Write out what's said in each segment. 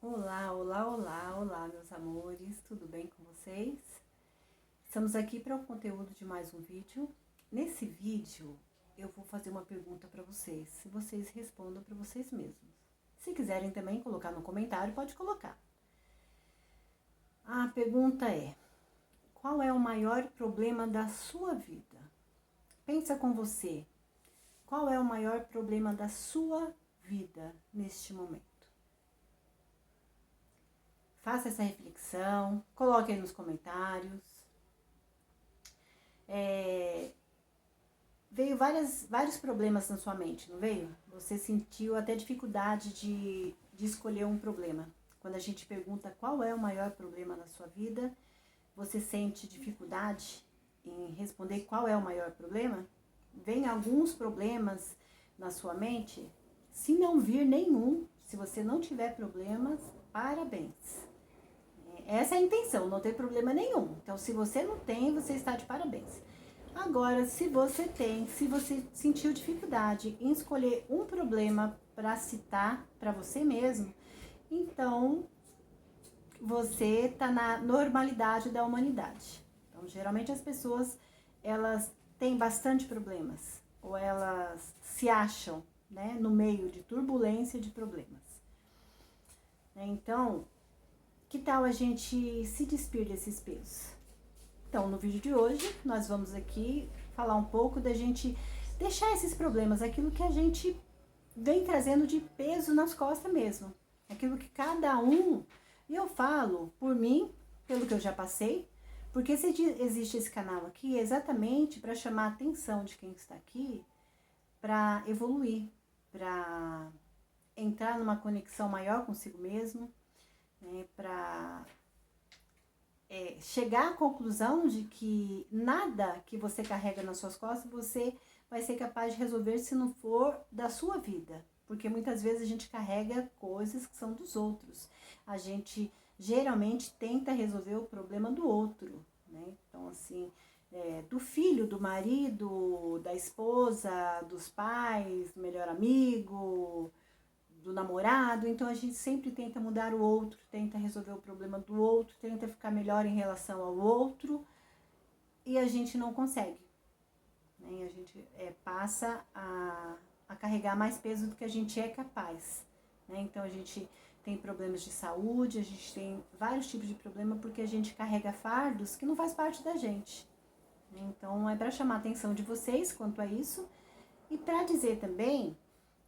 Olá, olá, olá, olá, meus amores, tudo bem com vocês? Estamos aqui para o conteúdo de mais um vídeo. Nesse vídeo, eu vou fazer uma pergunta para vocês, se vocês respondam para vocês mesmos. Se quiserem também colocar no comentário, pode colocar. A pergunta é: qual é o maior problema da sua vida? Pensa com você, qual é o maior problema da sua vida neste momento? Faça essa reflexão, coloque aí nos comentários. Veio vários problemas na sua mente, não veio? Você sentiu até dificuldade de escolher um problema. Quando a gente pergunta qual é o maior problema na sua vida, você sente dificuldade em responder qual é o maior problema? Vem alguns problemas na sua mente? Se não vir nenhum, se você não tiver problemas, parabéns. Essa é a intenção, não ter problema nenhum. Então, se você não tem, você está de parabéns. Agora, se você tem, se você sentiu dificuldade em escolher um problema para citar para você mesmo, então você está na normalidade da humanidade. Então, geralmente as pessoas, elas têm bastante problemas, ou elas se acham, né, no meio de turbulência de problemas. Então, que tal a gente se despir desses pesos? Então, no vídeo de hoje, nós vamos aqui falar um pouco da gente deixar esses problemas, aquilo que a gente vem trazendo de peso nas costas mesmo. Aquilo que cada um, e eu falo por mim, pelo que eu já passei, porque se existe esse canal aqui é exatamente para chamar a atenção de quem está aqui, para evoluir, para entrar numa conexão maior consigo mesmo, né, para chegar à conclusão de que nada que você carrega nas suas costas você vai ser capaz de resolver se não for da sua vida. Porque muitas vezes a gente carrega coisas que são dos outros. A gente geralmente tenta resolver o problema do outro, né? Então, assim, do filho, do marido, da esposa, dos pais, do melhor amigo, do namorado. Então a gente sempre tenta mudar o outro, tenta resolver o problema do outro, tenta ficar melhor em relação ao outro e a gente não consegue, né? A gente passa a carregar mais peso do que a gente é capaz, né? Então a gente tem problemas de saúde, a gente tem vários tipos de problema porque a gente carrega fardos que não faz parte da gente. Então é para chamar a atenção de vocês quanto a isso e para dizer também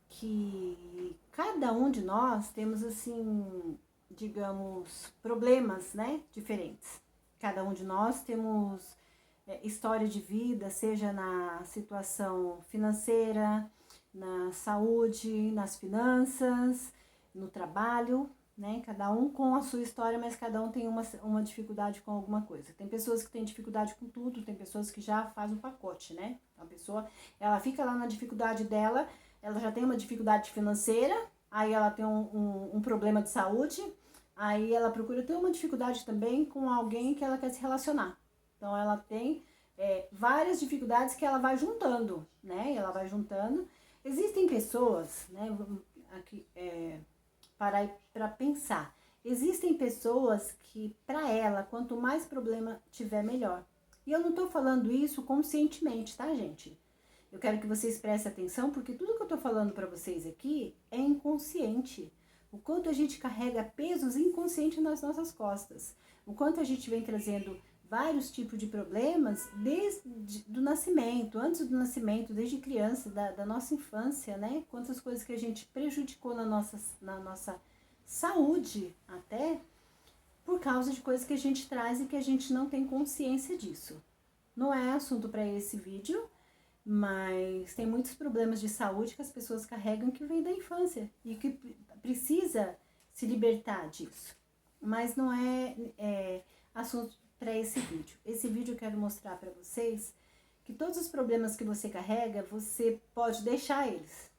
que cada um de nós temos, assim, digamos, problemas, né, diferentes. Cada um de nós temos história de vida, seja na situação financeira, na saúde, nas finanças, no trabalho, né? Cada um com a sua história, mas cada um tem uma dificuldade com alguma coisa. Tem pessoas que têm dificuldade com tudo, tem pessoas que já fazem um pacote, né? A pessoa, ela fica lá na dificuldade dela, ela já tem uma dificuldade financeira, aí ela tem um problema de saúde, aí ela procura ter uma dificuldade também com alguém que ela quer se relacionar. Então ela tem várias dificuldades que ela vai juntando, né? Ela vai juntando. Existem pessoas, né? Aqui, parar para pensar. Existem pessoas que, para ela, quanto mais problema tiver, melhor. E eu não tô falando isso conscientemente, tá, gente? Eu quero que vocês prestem atenção, porque tudo que eu tô falando para vocês aqui é inconsciente. O quanto a gente carrega pesos inconscientes nas nossas costas. O quanto a gente vem trazendo vários tipos de problemas desde do nascimento, antes do nascimento, desde criança, da nossa infância, né? Quantas coisas que a gente prejudicou na nossa saúde até, por causa de coisas que a gente traz e que a gente não tem consciência disso. Não é assunto para esse vídeo, mas tem muitos problemas de saúde que as pessoas carregam que vem da infância e que precisa se libertar disso. Mas não é assunto para esse vídeo. Esse vídeo eu quero mostrar para vocês que todos os problemas que você carrega, você pode deixar eles.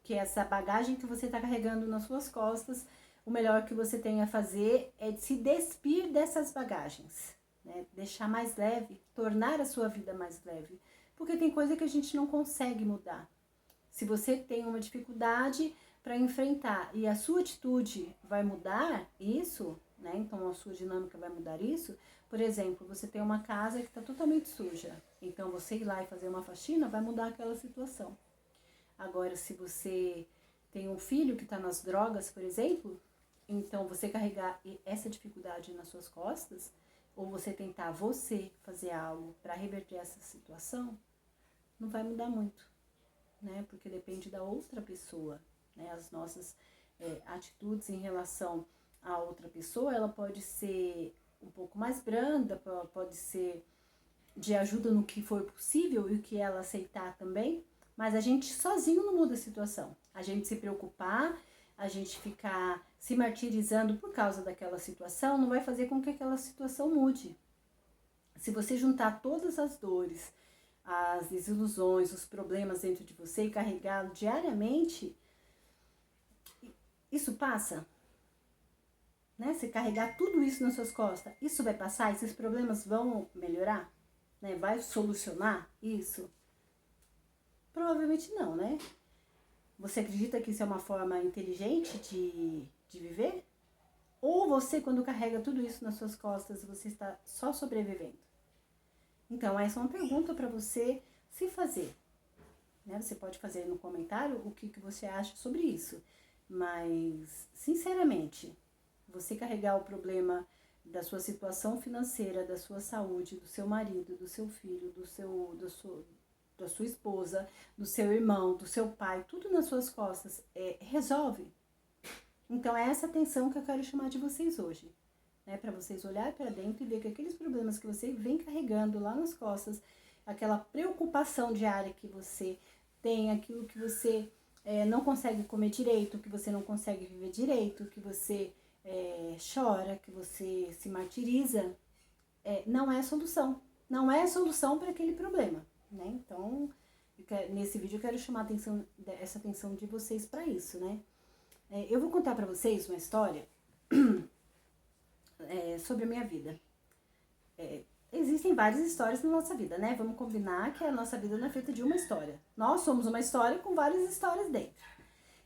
Que essa bagagem que você está carregando nas suas costas, o melhor que você tem a fazer é de se despir dessas bagagens, né? Deixar mais leve, tornar a sua vida mais leve. Porque tem coisa que a gente não consegue mudar. Se você tem uma dificuldade para enfrentar. E a sua atitude vai mudar isso, né? Então a sua dinâmica vai mudar isso. Por exemplo, você tem uma casa que está totalmente suja. Então você ir lá e fazer uma faxina vai mudar aquela situação. Agora, se você tem um filho que está nas drogas, por exemplo, então você carregar essa dificuldade nas suas costas, ou você tentar você fazer algo para reverter essa situação, não vai mudar muito, né? Porque depende da outra pessoa, né? As nossas atitudes em relação a outra pessoa, ela pode ser um pouco mais branda, pode ser de ajuda no que for possível e o que ela aceitar também, mas a gente sozinho não muda a situação. A gente se preocupar, a gente ficar se martirizando por causa daquela situação, não vai fazer com que aquela situação mude. Se você juntar todas as dores, as desilusões, os problemas dentro de você e carregá-lo diariamente, isso passa, né? Você carregar tudo isso nas suas costas, isso vai passar? Esses problemas vão melhorar? Né? Vai solucionar isso? Provavelmente não, né? Você acredita que isso é uma forma inteligente de viver? Ou você, quando carrega tudo isso nas suas costas, você está só sobrevivendo? Então, essa é uma pergunta para você se fazer. Né? Você pode fazer no comentário o que você acha sobre isso. Mas, sinceramente, você carregar o problema da sua situação financeira, da sua saúde, do seu marido, do seu filho, da sua esposa, do seu irmão, do seu pai, tudo nas suas costas, resolve. Então é essa atenção que eu quero chamar de vocês hoje, né? Para vocês olharem para dentro e ver que aqueles problemas que você vem carregando lá nas costas, aquela preocupação diária que você tem, aquilo que você não consegue comer direito, que você não consegue viver direito, que você chora, que você se martiriza, não é solução. Não é solução para aquele problema, né? Então, nesse vídeo eu quero chamar essa atenção de vocês para isso, né? Eu vou contar para vocês uma história sobre a minha vida. Existem várias histórias na nossa vida, né? Vamos combinar que a nossa vida não é feita de uma história. Nós somos uma história com várias histórias dentro.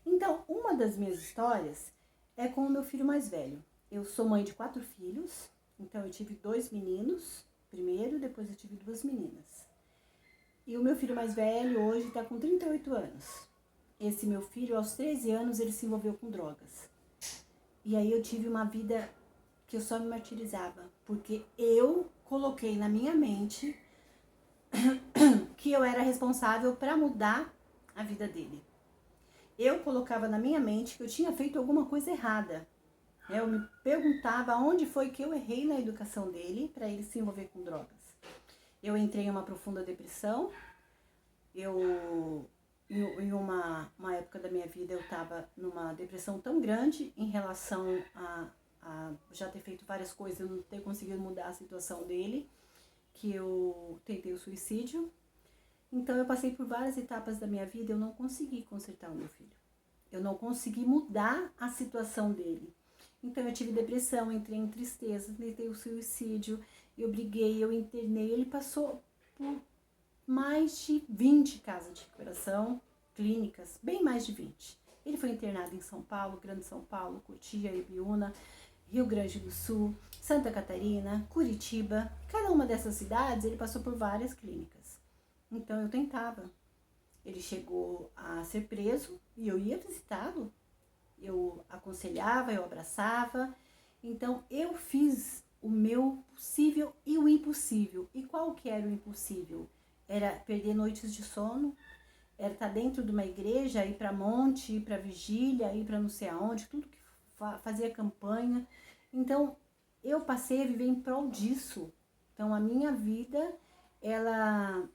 Então, uma das minhas histórias é com o meu filho mais velho. Eu sou mãe de 4 filhos, então eu tive 2 meninos primeiro, depois eu tive 2 meninas. E o meu filho mais velho hoje está com 38 anos. Esse meu filho, aos 13 anos, ele se envolveu com drogas. E aí eu tive uma vida que eu só me martirizava, porque eu coloquei na minha mente que eu era responsável para mudar a vida dele. Eu colocava na minha mente que eu tinha feito alguma coisa errada. Eu me perguntava onde foi que eu errei na educação dele para ele se envolver com drogas. Eu entrei em uma profunda depressão. Em uma época da minha vida, eu estava numa depressão tão grande em relação a já ter feito várias coisas, eu não ter conseguido mudar a situação dele, que eu tentei o suicídio. Então eu passei por várias etapas da minha vida, eu não consegui consertar o meu filho. Eu não consegui mudar a situação dele. Então eu tive depressão, entrei em tristeza, tentei o suicídio, eu briguei, eu internei. Ele passou por mais de 20 casas de recuperação, clínicas, bem mais de 20. Ele foi internado em São Paulo, Grande São Paulo, Cotia, Ibiúna, Rio Grande do Sul, Santa Catarina, Curitiba. Cada uma dessas cidades ele passou por várias clínicas. Então eu tentava. Ele chegou a ser preso e eu ia visitá-lo. Eu aconselhava, eu abraçava. Então eu fiz o meu possível e o impossível. E qual que era o impossível? Era perder noites de sono, era estar dentro de uma igreja, ir para monte, ir para vigília, ir para não sei aonde, tudo que fazia campanha. Então eu passei a viver em prol disso. Então a minha vida, ela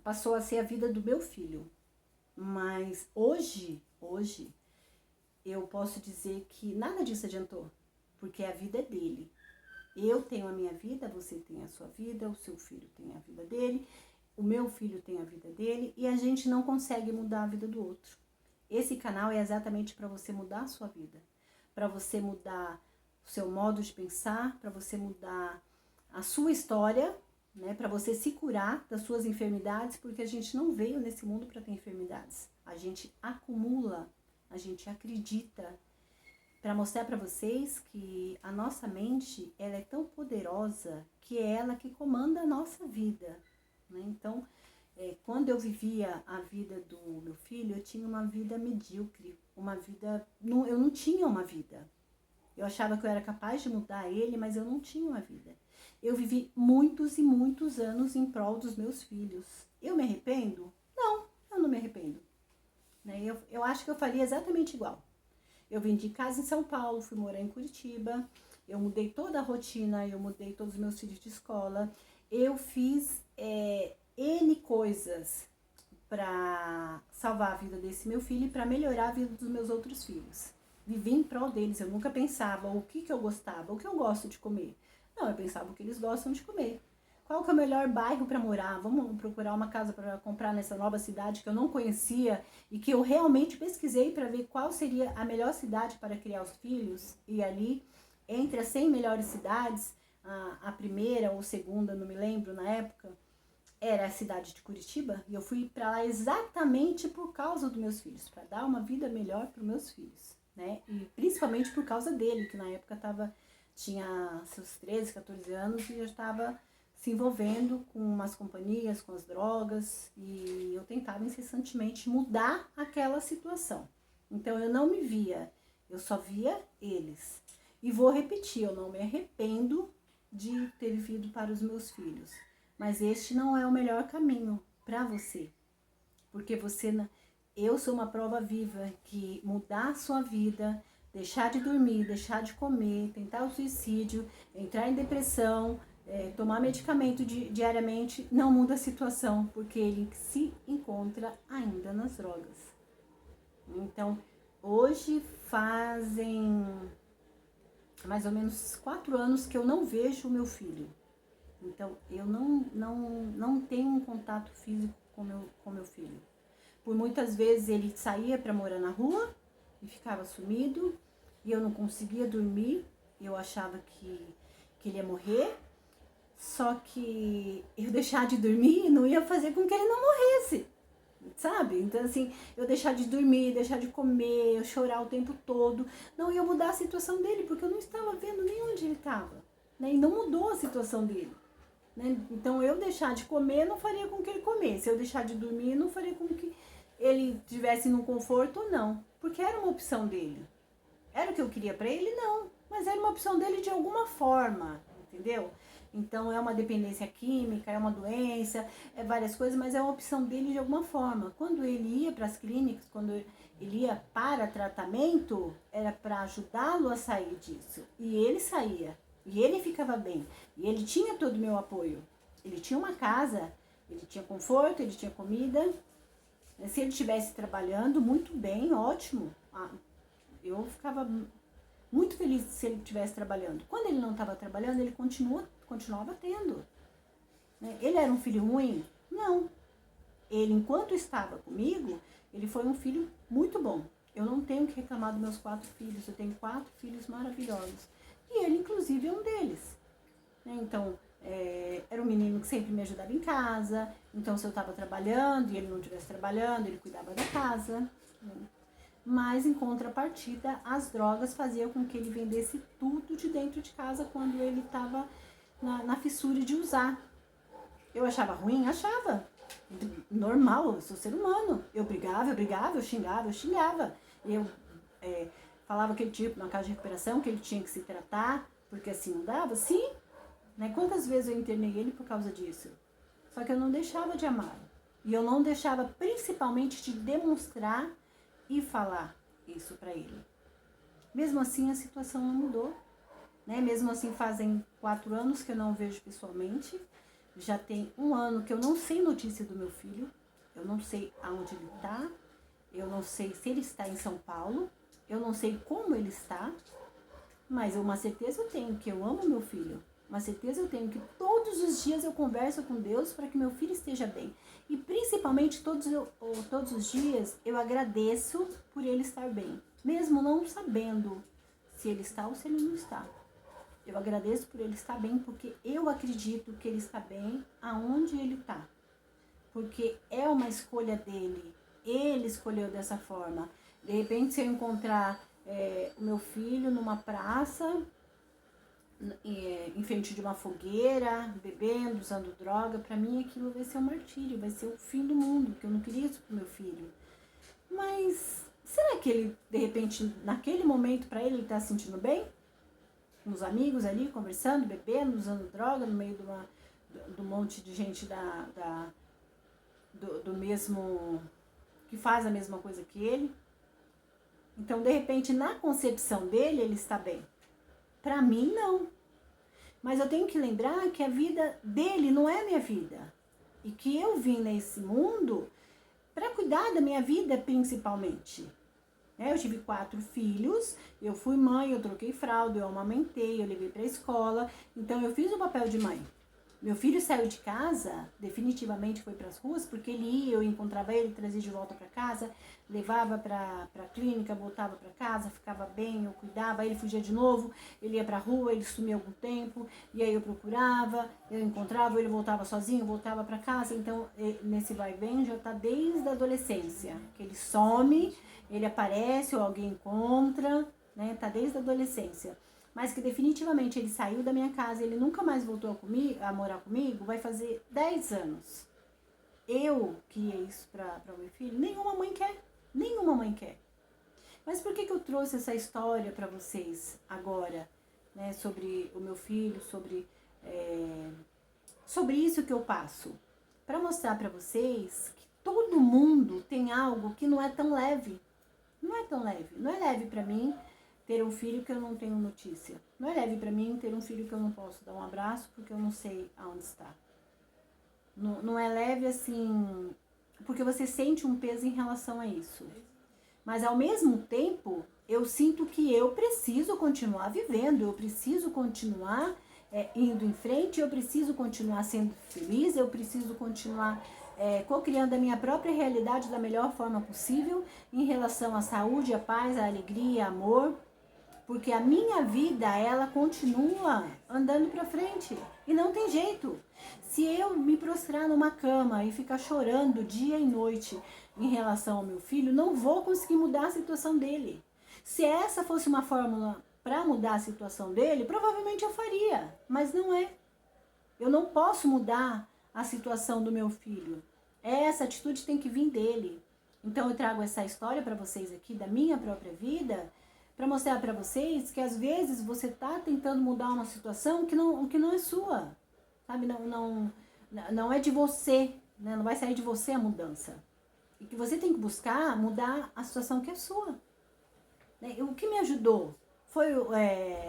passou a ser a vida do meu filho. Mas hoje eu posso dizer que nada disso adiantou, porque a vida é dele. Eu tenho a minha vida, você tem a sua vida, o seu filho tem a vida dele, o meu filho tem a vida dele, e a gente não consegue mudar a vida do outro. Esse canal é exatamente para você mudar a sua vida, para você mudar o seu modo de pensar, para você mudar a sua história, né, para você se curar das suas enfermidades, porque a gente não veio nesse mundo para ter enfermidades. A gente acumula a gente acredita, para mostrar para vocês que a nossa mente, ela é tão poderosa que é ela que comanda a nossa vida, né? Então, quando eu vivia a vida do meu filho, eu tinha uma vida medíocre, uma vida, eu não tinha uma vida. Eu achava que eu era capaz de mudar ele, mas eu não tinha uma vida. Eu vivi muitos e muitos anos em prol dos meus filhos. Eu me arrependo? Não, eu não me arrependo. Né? Eu acho que eu faria exatamente igual. Eu vendi casa em São Paulo, fui morar em Curitiba, eu mudei toda a rotina, eu mudei todos os meus filhos de escola, eu fiz N coisas para salvar a vida desse meu filho e para melhorar a vida dos meus outros filhos. Vivi em prol deles, eu nunca pensava o que eu gostava, o que eu gosto de comer. Não, eu pensava o que eles gostam de comer. Qual que é o melhor bairro para morar? Vamos procurar uma casa para comprar nessa nova cidade que eu não conhecia e que eu realmente pesquisei para ver qual seria a melhor cidade para criar os filhos. E ali, entre as 100 melhores cidades, a primeira ou segunda, não me lembro na época, era a cidade de Curitiba. E eu fui para lá exatamente por causa dos meus filhos, para dar uma vida melhor para os meus filhos, né? E principalmente por causa dele, que na época tinha seus 13, 14 anos e já estava se envolvendo com umas companhias, com as drogas, e eu tentava incessantemente mudar aquela situação. Então eu não me via, eu só via eles. E vou repetir, eu não me arrependo de ter vivido para os meus filhos, mas este não é o melhor caminho para você, porque eu sou uma prova viva que mudar a sua vida, deixar de dormir, deixar de comer, tentar o suicídio, entrar em depressão, tomar medicamento diariamente, não muda a situação, porque ele se encontra ainda nas drogas. Então, hoje fazem mais ou menos 4 anos que eu não vejo o meu filho. Então, eu não tenho um contato físico com meu filho. Por muitas vezes ele saía para morar na rua e ficava sumido, e eu não conseguia dormir, eu achava que ele ia morrer. Só que eu deixar de dormir não ia fazer com que ele não morresse, sabe? Então, assim, eu deixar de dormir, deixar de comer, eu chorar o tempo todo, não ia mudar a situação dele, porque eu não estava vendo nem onde ele estava, né? E não mudou a situação dele, né? Então, eu deixar de comer não faria com que ele comesse, eu deixar de dormir não faria com que ele tivesse no conforto ou não, porque era uma opção dele. Era o que eu queria para ele? Não, mas era uma opção dele de alguma forma, entendeu? Então é uma dependência química, é uma doença, é várias coisas, mas é uma opção dele de alguma forma. Quando ele ia para as clínicas, quando ele ia para tratamento, era para ajudá-lo a sair disso. E ele saía, e ele ficava bem, e ele tinha todo o meu apoio. Ele tinha uma casa, ele tinha conforto, ele tinha comida. Se ele estivesse trabalhando, muito bem, ótimo. Eu ficava muito feliz se ele estivesse trabalhando. Quando ele não estava trabalhando, ele continuava tendo. Ele era um filho ruim? Não. Ele, enquanto estava comigo, ele foi um filho muito bom. Eu não tenho que reclamar dos meus 4 filhos. Eu tenho 4 filhos maravilhosos. E ele, inclusive, é um deles. Então, era um menino que sempre me ajudava em casa. Então, se eu estava trabalhando e ele não estivesse trabalhando, ele cuidava da casa. Mas, em contrapartida, as drogas faziam com que ele vendesse tudo de dentro de casa quando ele estava na fissura de usar. Eu achava ruim? Achava. Normal, eu sou ser humano. Eu brigava, eu xingava. Eu falava que ele tinha uma casa de recuperação, que ele tinha que se tratar, porque assim não dava. Sim. Quantas vezes eu internei ele por causa disso? Só que eu não deixava de amar. E eu não deixava, principalmente, de demonstrar e falar isso para ele. Mesmo assim, a situação não mudou. Mesmo assim, fazem 4 anos que eu não o vejo pessoalmente. Já tem 1 ano que eu não sei notícia do meu filho. Eu não sei aonde ele está. Eu não sei se ele está em São Paulo. Eu não sei como ele está. Mas uma certeza eu tenho, que eu amo meu filho. Uma certeza eu tenho, que todos os dias eu converso com Deus para que meu filho esteja bem. E principalmente todos os dias eu agradeço por ele estar bem. Mesmo não sabendo se ele está ou se ele não está. Eu agradeço por ele estar bem, porque eu acredito que ele está bem aonde ele está. Porque é uma escolha dele. Ele escolheu dessa forma. De repente, se eu encontrar o meu filho numa praça, em frente de uma fogueira, bebendo, usando droga, para mim aquilo vai ser um martírio, vai ser o fim do mundo, porque eu não queria isso pro meu filho. Mas será que ele, de repente, naquele momento, para ele tá se sentindo bem? Com os amigos ali, conversando, bebendo, usando droga, no meio do monte de gente do mesmo, que faz a mesma coisa que ele. Então, de repente, na concepção dele, ele está bem. Para mim, não. Mas eu tenho que lembrar que a vida dele não é a minha vida. E que eu vim nesse mundo para cuidar da minha vida, principalmente. Eu tive 4 filhos, eu fui mãe, eu troquei fralda, eu amamentei, eu levei para a escola. Então, eu fiz o papel de mãe. Meu filho saiu de casa, definitivamente foi para as ruas, porque ele ia, eu encontrava ele, trazia de volta para casa, levava para a clínica, voltava para casa, ficava bem, eu cuidava, aí ele fugia de novo, ele ia para a rua, ele sumia algum tempo, e aí eu procurava, eu encontrava, ele voltava sozinho, voltava para casa. Então, nesse vai e vem já está desde a adolescência, que ele some, ele aparece ou alguém encontra, né? Tá desde a adolescência. Mas que definitivamente ele saiu da minha casa, ele nunca mais voltou a morar comigo, vai fazer 10 anos. Eu queria isso para o meu filho? Nenhuma mãe quer. Nenhuma mãe quer. Mas por que eu trouxe essa história para vocês agora, né, sobre o meu filho, sobre isso que eu passo? Para mostrar para vocês que todo mundo tem algo que não é tão leve. Não é tão leve. Não é leve para mim ter um filho que eu não tenho notícia. Não é leve para mim ter um filho que eu não posso dar um abraço porque eu não sei aonde está. Não é leve assim, porque você sente um peso em relação a isso. Mas ao mesmo tempo, eu sinto que eu preciso continuar vivendo, eu preciso continuar indo em frente, eu preciso continuar sendo feliz, eu preciso continuar co-criando a minha própria realidade da melhor forma possível em relação à saúde, à paz, à alegria, amor. Porque a minha vida, ela continua andando para frente. E não tem jeito. Se eu me prostrar numa cama e ficar chorando dia e noite em relação ao meu filho, não vou conseguir mudar a situação dele. Se essa fosse uma fórmula para mudar a situação dele, provavelmente eu faria. Mas não é. Eu não posso mudar a situação do meu filho. Essa atitude tem que vir dele. Então eu trago essa história para vocês aqui da minha própria vida, para mostrar para vocês que às vezes você está tentando mudar uma situação que não é sua, sabe? Não é de você, né? Não vai sair de você a mudança. E que você tem que buscar mudar a situação que é sua. Né? O que me ajudou foi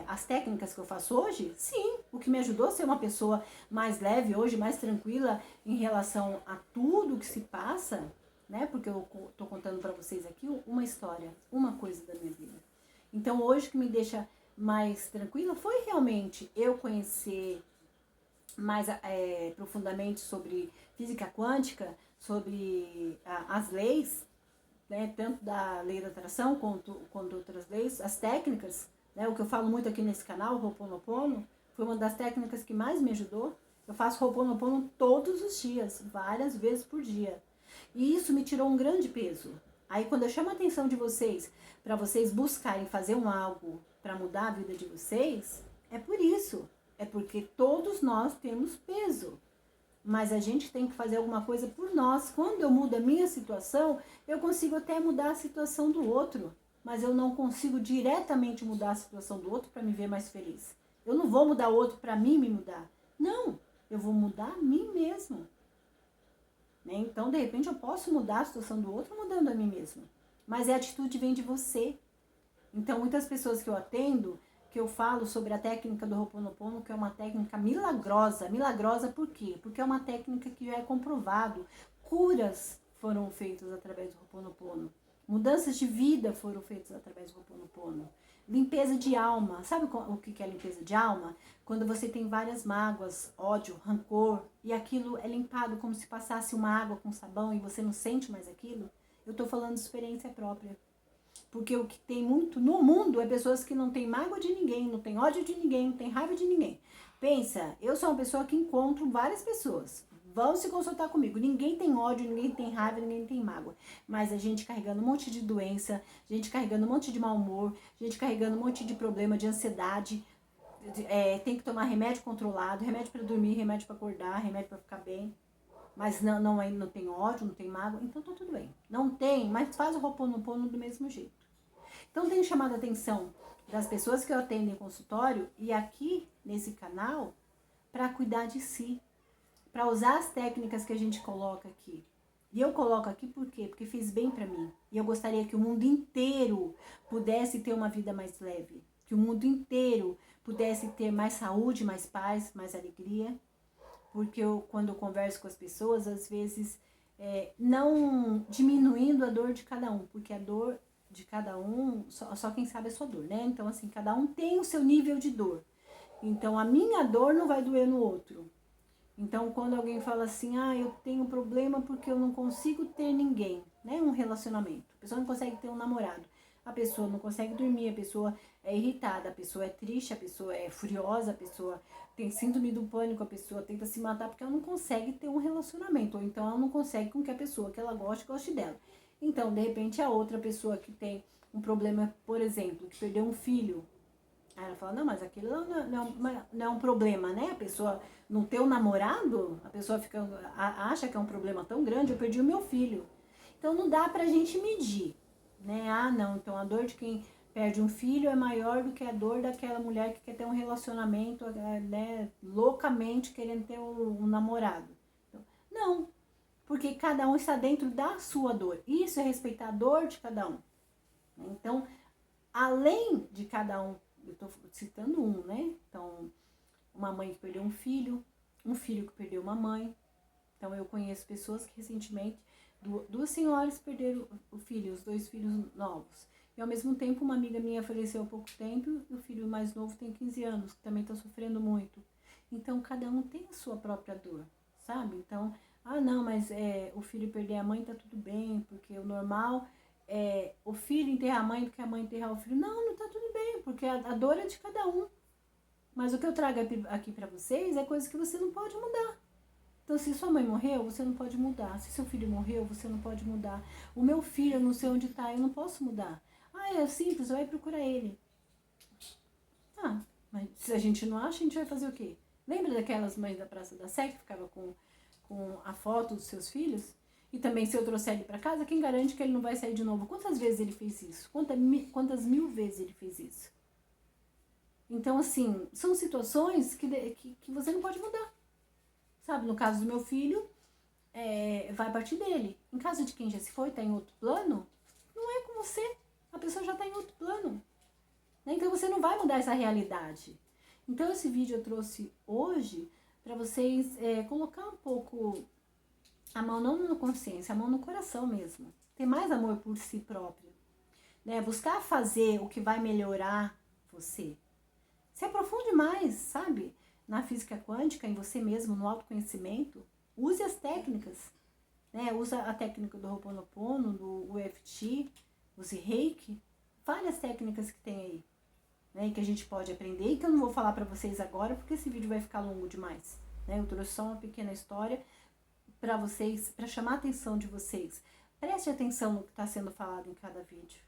as técnicas que eu faço hoje? Sim, o que me ajudou a ser uma pessoa mais leve hoje, mais tranquila em relação a tudo que se passa, né? Porque eu tô contando para vocês aqui uma história, uma coisa da minha vida. Então, hoje o que me deixa mais tranquila foi realmente eu conhecer mais profundamente sobre física quântica, sobre as leis, né, tanto da lei da atração quanto outras leis, as técnicas, né, o que eu falo muito aqui nesse canal, o Ho'oponopono, foi uma das técnicas que mais me ajudou. Eu faço Ho'oponopono todos os dias, várias vezes por dia. E isso me tirou um grande peso. Aí quando eu chamo a atenção de vocês, para vocês buscarem fazer algo para mudar a vida de vocês, é por isso. É porque todos nós temos peso. Mas a gente tem que fazer alguma coisa por nós. Quando eu mudo a minha situação, eu consigo até mudar a situação do outro. Mas eu não consigo diretamente mudar a situação do outro para me ver mais feliz. Eu não vou mudar o outro para mim me mudar. Não, eu vou mudar a mim mesmo. Então, de repente, eu posso mudar a situação do outro mudando a mim mesma. Mas a atitude vem de você. Então, muitas pessoas que eu atendo, que eu falo sobre a técnica do Ho'oponopono, que é uma técnica milagrosa. Milagrosa por quê? Porque é uma técnica que já é comprovado. Curas foram feitas através do Ho'oponopono. Mudanças de vida foram feitas através do Ho'oponopono. Limpeza de alma. Sabe o que é limpeza de alma? Quando você tem várias mágoas, ódio, rancor, e aquilo é limpado como se passasse uma água com sabão e você não sente mais aquilo. Eu tô falando de experiência própria. Porque o que tem muito no mundo é pessoas que não têm mágoa de ninguém, não tem ódio de ninguém, não tem raiva de ninguém. Pensa, eu sou uma pessoa que encontro várias pessoas, Vão se consultar comigo. Ninguém tem ódio, ninguém tem raiva, ninguém tem mágoa. Mas a gente carregando um monte de doença, gente carregando um monte de mau humor, gente carregando um monte de problema de ansiedade. Tem que tomar remédio controlado, remédio para dormir, remédio para acordar, remédio para ficar bem. Mas não tem ódio, não tem mágoa, então tá tudo bem. Não tem, mas faz o Ho'oponopono do mesmo jeito. Então tenho chamado a atenção das pessoas que eu atendo em consultório e aqui nesse canal para cuidar de si, para usar as técnicas que a gente coloca aqui. E eu coloco aqui por quê? Porque fez bem para mim. E eu gostaria que o mundo inteiro pudesse ter uma vida mais leve, que o mundo inteiro pudesse ter mais saúde, mais paz, mais alegria. Porque quando eu converso com as pessoas, às vezes, não diminuindo a dor de cada um, porque a dor de cada um, só quem sabe é a sua dor, né? Então, assim, cada um tem o seu nível de dor. Então, a minha dor não vai doer no outro. Então, quando alguém fala assim, eu tenho problema porque eu não consigo ter ninguém, né? Um relacionamento. A pessoa não consegue ter um namorado. A pessoa não consegue dormir, a pessoa é irritada, a pessoa é triste, a pessoa é furiosa, a pessoa tem síndrome do pânico, a pessoa tenta se matar porque ela não consegue ter um relacionamento. Ou então ela não consegue com que a pessoa que ela goste dela. Então, de repente, a outra pessoa que tem um problema, por exemplo, que perdeu um filho, aí ela fala, não, mas aquilo não é um problema, né? A pessoa não ter um namorado, a pessoa acha que é um problema tão grande, eu perdi o meu filho. Então não dá pra gente medir, né? Não, então a dor de quem perde um filho é maior do que a dor daquela mulher que quer ter um relacionamento, né, loucamente querendo ter um namorado. Então, não, porque cada um está dentro da sua dor. Isso é respeitar a dor de cada um. Então, além de cada um, eu estou citando um, né? Então, uma mãe que perdeu um filho que perdeu uma mãe. Então, eu conheço pessoas que recentemente, duas senhoras perderam o filho, os 2 filhos novos. E, ao mesmo tempo, uma amiga minha faleceu há pouco tempo e o filho mais novo tem 15 anos, que também está sofrendo muito. Então, cada um tem a sua própria dor, sabe? Então, não, mas o filho perder a mãe tá tudo bem, porque o normal é o filho enterrar a mãe do que a mãe enterrar o filho. Não tá tudo bem, porque a dor é de cada um. Mas o que eu trago aqui pra vocês é coisa que você não pode mudar. Então, se sua mãe morreu, você não pode mudar. Se seu filho morreu, você não pode mudar. O meu filho, eu não sei onde tá, eu não posso mudar. É simples, vai procurar ele. Mas se a gente não acha, a gente vai fazer o quê? Lembra daquelas mães da Praça da Sé que ficavam com a foto dos seus filhos? E também, se eu trouxer ele para casa, quem garante que ele não vai sair de novo? Quantas vezes ele fez isso? Quantas mil vezes ele fez isso? Então, assim, são situações que você não pode mudar. Sabe, no caso do meu filho, vai partir dele. Em caso de quem já se foi, está em outro plano, não é com você. A pessoa já está em outro plano. Então, você não vai mudar essa realidade. Então, esse vídeo eu trouxe hoje para vocês colocar um pouco a mão não na consciência, a mão no coração mesmo. Ter mais amor por si próprio. Né? Buscar fazer o que vai melhorar você. Se aprofunde mais, sabe? Na física quântica, em você mesmo, no autoconhecimento. Use as técnicas. Né? Usa a técnica do Ho'oponopono, do EFT, use Reiki. Várias técnicas que tem aí. Né? E que a gente pode aprender e que eu não vou falar para vocês agora, porque esse vídeo vai ficar longo demais. Né? Eu trouxe só uma pequena história para vocês, para chamar a atenção de vocês. Preste atenção no que está sendo falado em cada vídeo.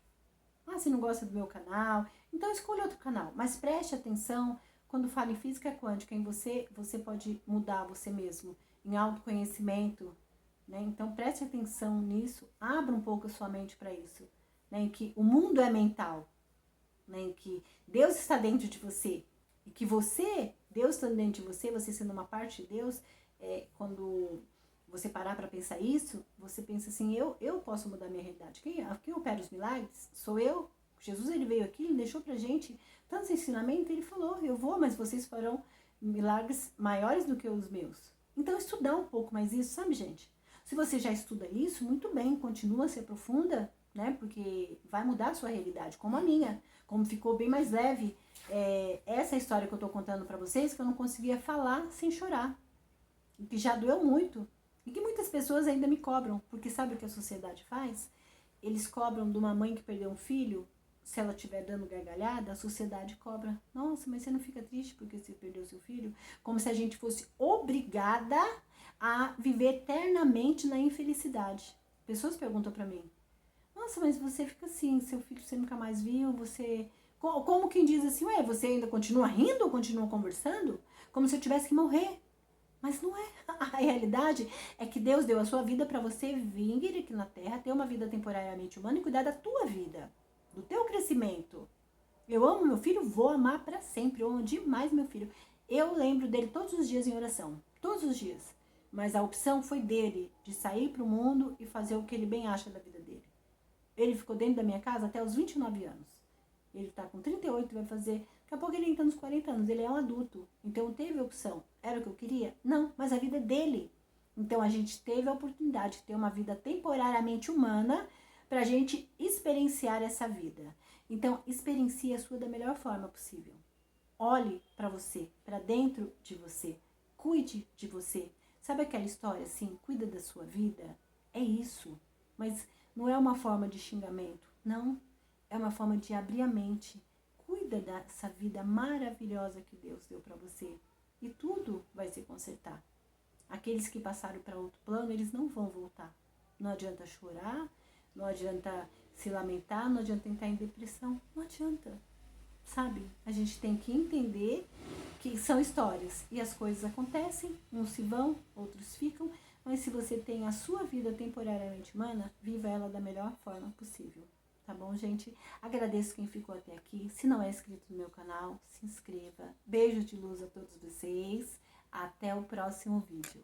Se não gosta do meu canal, então escolha outro canal. Mas preste atenção quando fala em física quântica, em você pode mudar você mesmo, em autoconhecimento. Né? Então preste atenção nisso, abra um pouco a sua mente para isso. Né? Em que o mundo é mental, né? Em que Deus está dentro de você. E que Deus está dentro de você, você sendo uma parte de Deus, quando você parar para pensar isso, você pensa assim, eu posso mudar minha realidade. Quem opera os milagres sou eu. Jesus, ele veio aqui, ele deixou pra gente tantos ensinamentos, ele falou, eu vou, mas vocês farão milagres maiores do que os meus. Então, estudar um pouco mais isso, sabe, gente? Se você já estuda isso, muito bem, continua, se aprofunda, né? Porque vai mudar a sua realidade, como a minha. Como ficou bem mais leve essa história que eu tô contando pra vocês, que eu não conseguia falar sem chorar. E que já doeu muito. E que muitas pessoas ainda me cobram, porque sabe o que a sociedade faz? Eles cobram de uma mãe que perdeu um filho, se ela estiver dando gargalhada, a sociedade cobra. Nossa, mas você não fica triste porque você perdeu seu filho? Como se a gente fosse obrigada a viver eternamente na infelicidade. Pessoas perguntam pra mim, nossa, mas você fica assim, seu filho você nunca mais viu, você... Como quem diz assim, ué, você ainda continua rindo, continua conversando? Como se eu tivesse que morrer. Mas não é. A realidade é que Deus deu a sua vida para você vir aqui na Terra, ter uma vida temporariamente humana e cuidar da tua vida, do teu crescimento. Eu amo meu filho, vou amar para sempre. Eu amo demais meu filho. Eu lembro dele todos os dias em oração. Todos os dias. Mas a opção foi dele, de sair para o mundo e fazer o que ele bem acha da vida dele. Ele ficou dentro da minha casa até os 29 anos. Ele tá com 38, vai fazer... Daqui a pouco ele entra nos 40 anos, ele é um adulto. Então teve a opção. Era o que eu queria? Não, mas a vida é dele. Então a gente teve a oportunidade de ter uma vida temporariamente humana pra gente experienciar essa vida. Então experiencie a sua da melhor forma possível. Olhe pra você, pra dentro de você. Cuide de você. Sabe aquela história assim, cuida da sua vida? É isso. Mas não é uma forma de xingamento, não. É uma forma de abrir a mente. Cuida dessa vida maravilhosa que Deus deu para você. E tudo vai se consertar. Aqueles que passaram para outro plano, eles não vão voltar. Não adianta chorar, não adianta se lamentar, não adianta entrar em depressão. Não adianta. Sabe? A gente tem que entender que são histórias. E as coisas acontecem, uns se vão, outros ficam. Mas se você tem a sua vida temporariamente humana, viva ela da melhor forma possível. Tá bom, gente? Agradeço quem ficou até aqui. Se não é inscrito no meu canal, se inscreva. Beijo de luz a todos vocês. Até o próximo vídeo.